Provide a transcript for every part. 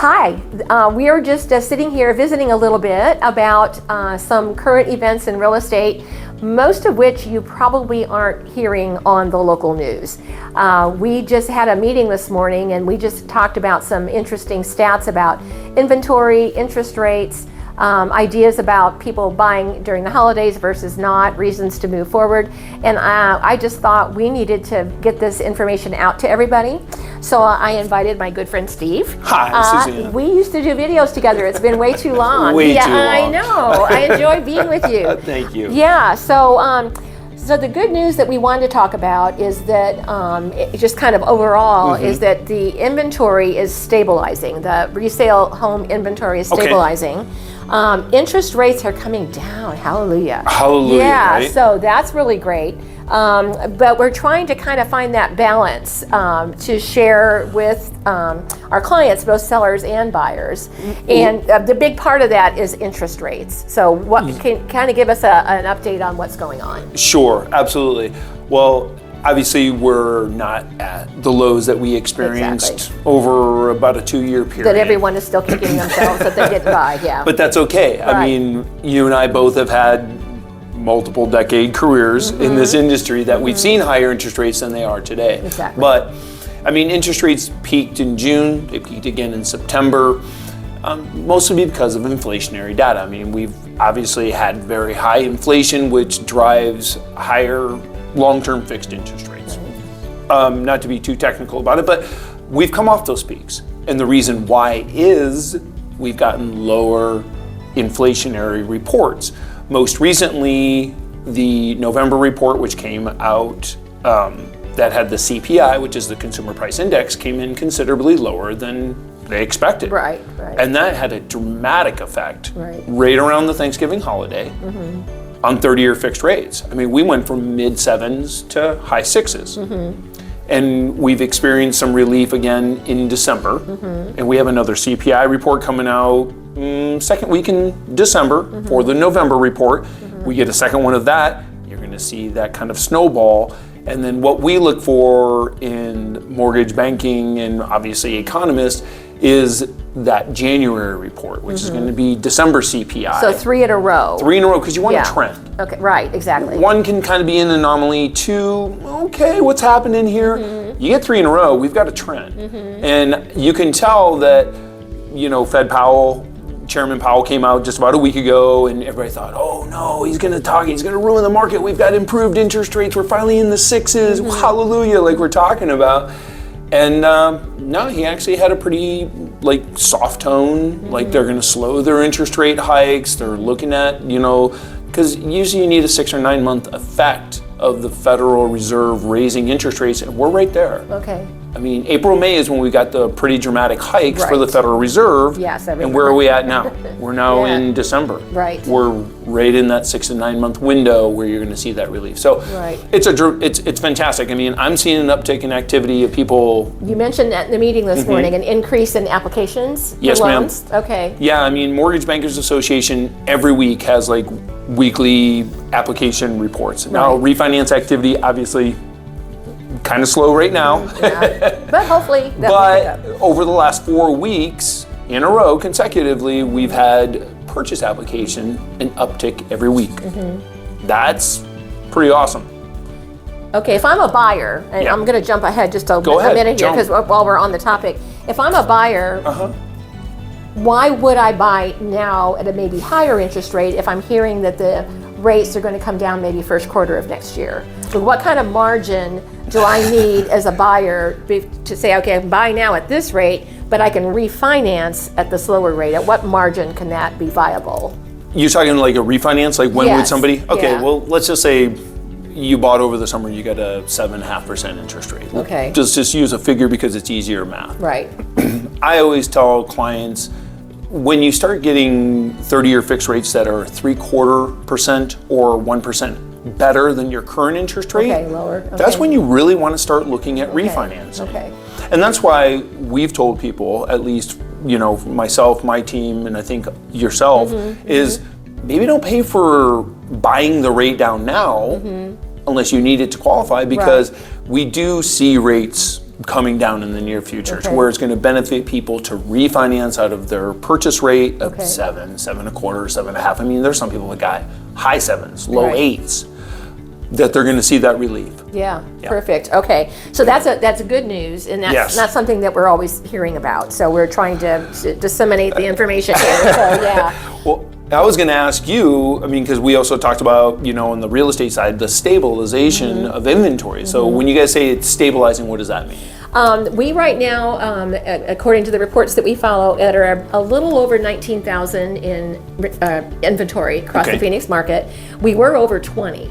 Hi, we are just sitting here visiting a little bit about some current events in real estate, most of which you probably aren't hearing on the local news. We just had a meeting this morning and we just talked about some interesting stats about inventory, interest rates, ideas about people buying during the holidays versus not, reasons to move forward. And I just thought we needed to get this information out to everybody. So I invited my good friend Steve. Hi, Susanne. We used to do videos together. It's been way too long. Way too long. I know. I enjoy being with you. Thank you. Yeah. So the good news that we wanted to talk about is that just kind of overall is that the inventory is stabilizing. The resale home inventory is stabilizing. Okay. Interest rates are coming down. Hallelujah. Hallelujah. Yeah. Right? So that's really great. But we're trying to kind of find that balance to share with our clients, both sellers and buyers. And the big part of that is interest rates. So what can kind of give us an update on what's going on? Sure, absolutely. Well, obviously we're not at the lows that we experienced over about a 2-year period. That everyone is still kicking themselves that they get by, yeah. But that's okay. Right. I mean, you and I both have had multiple decade careers in this industry that we've seen higher interest rates than they are today. Exactly. But I mean, interest rates peaked in June, they peaked again in September, mostly because of inflationary data. I mean, we've obviously had very high inflation, which drives higher long-term fixed interest rates. Not to be too technical about it, but we've come off those peaks. And the reason why is we've gotten lower inflationary reports. Most recently, the November report, which came out that had the CPI, which is the Consumer Price Index, came in considerably lower than they expected. Right. And that had a dramatic effect right around the Thanksgiving holiday on 30-year fixed rates. I mean, we went from mid-7s to high 6s. And we've experienced some relief again in December. And we have another CPI report coming out second week in December for the November report. We get a second one of that. You're going to see that kind of snowball. And then what we look for in mortgage banking and obviously economists is that January report, which is going to be December CPI. So 3 in a row. 3 in a row, because you want a trend. Okay, right, exactly. 1 can kind of be an anomaly. 2, okay, what's happening here? You get 3 in a row, we've got a trend. And you can tell that, you know, Chairman Powell came out just about a week ago and everybody thought, oh no, he's going to ruin the market. We've got improved interest rates. We're finally in the 6s. Hallelujah, like we're talking about. And no, he actually had a pretty soft tone. Like they're going to slow their interest rate hikes. They're looking at, because usually you need a 6 or 9 month effect of the Federal Reserve raising interest rates, and we're right there. Okay. I mean, April, May is when we got the pretty dramatic hikes for the Federal Reserve. Yes, and where are we at now? We're now in December. Right. We're right in that 6 to 9 month window where you're going to see that relief. So it's fantastic. I mean, I'm seeing an uptick in activity of people. You mentioned at the meeting this morning an increase in applications. Yes, ma'am. Okay. Yeah, I mean, Mortgage Bankers Association every week has weekly application reports. Now, refinance activity, obviously, kind of slow right now. But hopefully that will pick up. Over the last 4 weeks in a row consecutively, we've had purchase application an uptick every week. That's pretty awesome. Okay, if I'm a buyer, and I'm going to jump ahead just a minute here because while we're on the topic, if I'm a buyer, why would I buy now at a maybe higher interest rate if I'm hearing that the rates are going to come down maybe first quarter of next year? So what kind of margin do I need as a buyer to say, okay, I can buy now at this rate, but I can refinance at the slower rate? At what margin can that be viable? You're talking like a refinance? Like when would somebody? Okay, well, let's just say you bought over the summer, you got a 7.5% interest rate. Okay. Just use a figure because it's easier math. Right. I always tell clients, when you start getting 30-year fixed rates that are 0.75% or 1% better than your current interest rate, lower. That's when you really want to start looking at refinancing. And that's why we've told people, at least, myself, my team, and I think yourself, is maybe don't pay for buying the rate down now unless you need it to qualify, because we do see rates coming down in the near future to Okay. where it's going to benefit people to refinance out of their purchase rate of Okay. 7.25, 7.5. I mean, there's some people that got high 7s, low Right. 8s, that they're going to see that relief. Yeah, perfect. Okay, so that's good news, and that's Yes. not something that we're always hearing about. So we're trying to disseminate the information here. So yeah, Well, I was going to ask you, I mean, because we also talked about, on the real estate side, the stabilization of inventory. So when you guys say it's stabilizing, what does that mean? we right now, according to the reports that we follow, are a little over 19,000 in inventory across Okay. the Phoenix market. We were over 20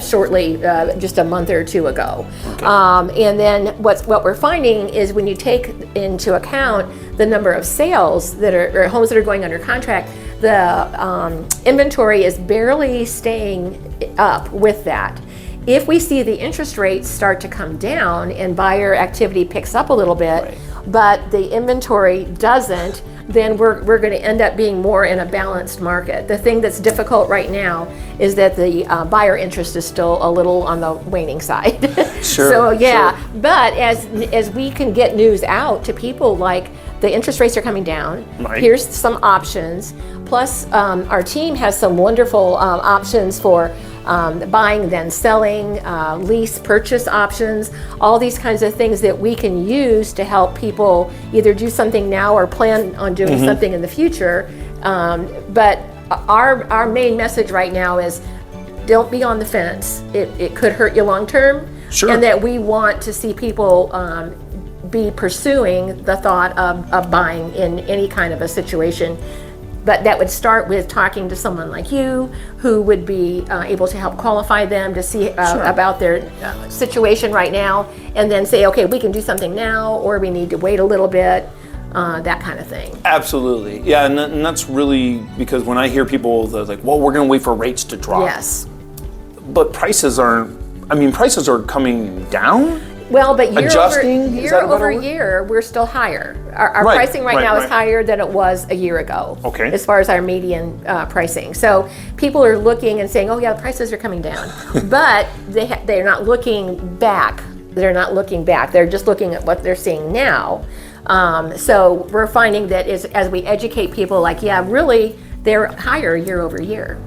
shortly, just a month or two ago. And then what we're finding is when you take into account the number of sales that are, or homes that are going under contract, the inventory is barely staying up with that. If we see the interest rates start to come down and buyer activity picks up a little bit, Right. but the inventory doesn't, then we're going to end up being more in a balanced market. The thing that's difficult right now is that the buyer interest is still a little on the waning side. Sure, So yeah, sure. but as we can get news out to people like the interest rates are coming down, Right. here's some options, plus our team has some wonderful options for buying then selling, lease purchase options, all these kinds of things that we can use to help people either do something now or plan on doing something in the future. But our main message right now is don't be on the fence. It could hurt you long term. Sure. And that we want to see people be pursuing the thought of buying in any kind of a situation. But that would start with talking to someone like you who would be able to help qualify them to see about their situation right now, and then say, okay, we can do something now, or we need to wait a little bit, that kind of thing. Absolutely. Yeah, and that's really because when I hear people, they're like, well, we're going to wait for rates to drop. Yes. But prices are coming down? Well, but Adjusting? Is that a better over word? year, we're still higher. Our Right, pricing right right, now is right. higher than it was a year ago. Okay. As far as our median pricing, so people are looking and saying, "Oh yeah, the prices are coming down," but they're not looking back. They're not looking back. They're just looking at what they're seeing now. So we're finding that as we educate people, like, yeah, really, they're higher year over year.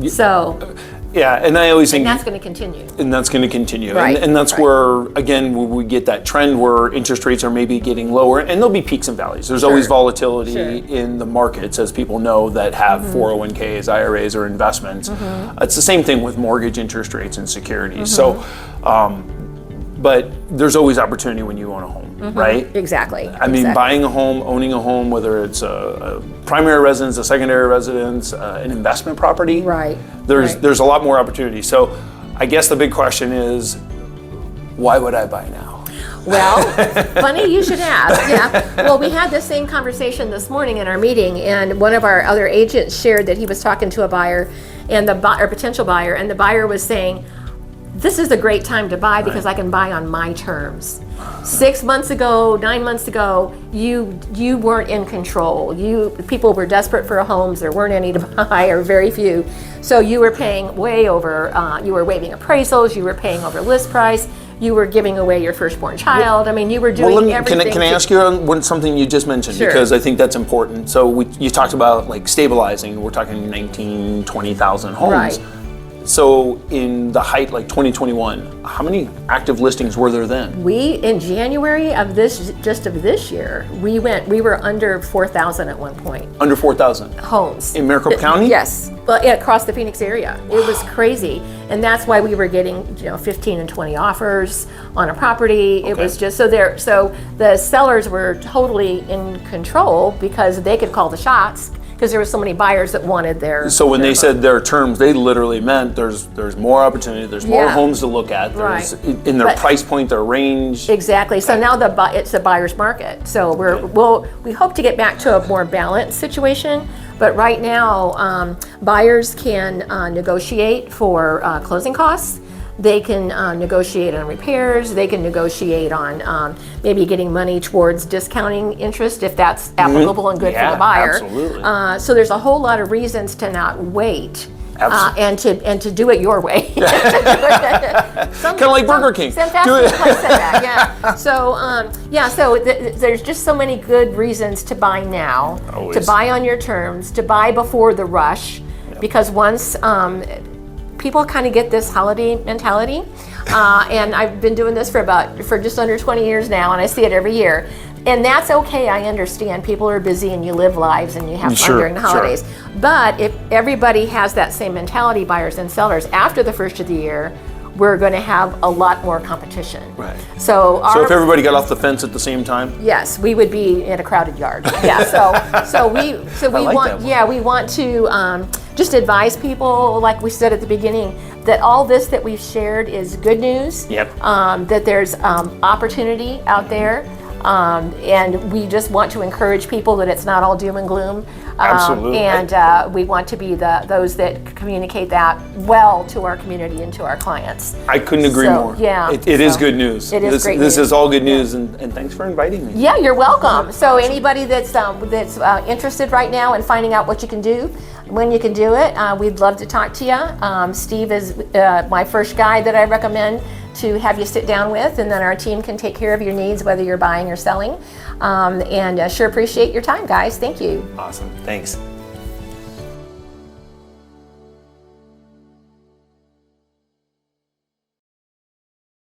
So. Yeah, and I always think And that's going to continue. and that's going to continue. Right, And that's right. where, again, we get that trend where interest rates are maybe getting lower, and there'll be peaks and valleys. There's always volatility Sure. in the markets, as people know that have 401ks, IRAs, or investments. It's the same thing with mortgage interest rates and securities. So, but there's always opportunity when you own a home, right? Exactly. I mean, buying a home, owning a home, whether it's a primary residence, a secondary residence, an investment property, Right. There's a lot more opportunity. So I guess the big question is, why would I buy now? Well, funny you should ask. Yeah. Well, we had the same conversation this morning in our meeting, and one of our other agents shared that he was talking to a buyer, and or potential buyer, and the buyer was saying, "This is a great time to buy because I can buy on my terms." 6 months ago, 9 months ago, you weren't in control. People were desperate for homes. There weren't any to buy, or very few. So you were paying way over. You were waiving appraisals. You were paying over list price. You were giving away your firstborn child. I mean, you were doing everything. Can I ask you on something you just mentioned? Sure. Because I think that's important. So you talked about like stabilizing. We're talking 19, 20,000 homes. Right. So in the height, like 2021, how many active listings were there then? In January of this year, we were under 4,000 at one point. Under 4,000. Homes. In Maricopa County? Yes, well, yeah, across the Phoenix area. It was crazy, and that's why we were getting 15 and 20 offers on a property. It was just so the sellers were totally in control because they could call the shots because there were so many buyers that wanted their. So when their they said their terms, they literally meant there's more opportunity, there's more Yeah. homes to look at, there's in their But- price point, their range. Exactly. So now it's a buyer's market. So we hope to get back to a more balanced situation. But right now, buyers can negotiate for closing costs. They can negotiate on repairs. They can negotiate on maybe getting money towards discounting interest if that's applicable and good for Yeah, the buyer. absolutely. So there's a whole lot of reasons to not wait Absolutely. and to do it your way. Kind of like Burger King. Fantastic place said that, yeah. So there's just so many good reasons to buy now, Always. to buy on your terms, to buy before the rush, because once people kind of get this holiday mentality, and I've been doing this for just under 20 years now, and I see it every year. And that's okay, I understand. People are busy and you live lives and you have fun during the holidays. But if everybody has that same mentality, buyers and sellers, after the first of the year, we're going to have a lot more competition. Right. So if everybody got off the fence at the same time? Yes, we would be in a crowded yard. Yeah. So we want to just advise people, like we said at the beginning, that all this that we've shared is good news. Yep. That there's opportunity out there. And we just want to encourage people that it's not all doom and gloom. Absolutely. And we want to be those that communicate that well to our community and to our clients. I couldn't agree more. Yeah. It is good news. It is great This news. is all good news, and thanks for inviting me. Yeah, you're welcome. So anybody that's interested right now in finding out what you can do, when you can do it, we'd love to talk to you. Steve is my first guy that I recommend to have you sit down with, and then our team can take care of your needs, whether you're buying or selling. And sure appreciate your time, guys. Thank you. Awesome. Thanks.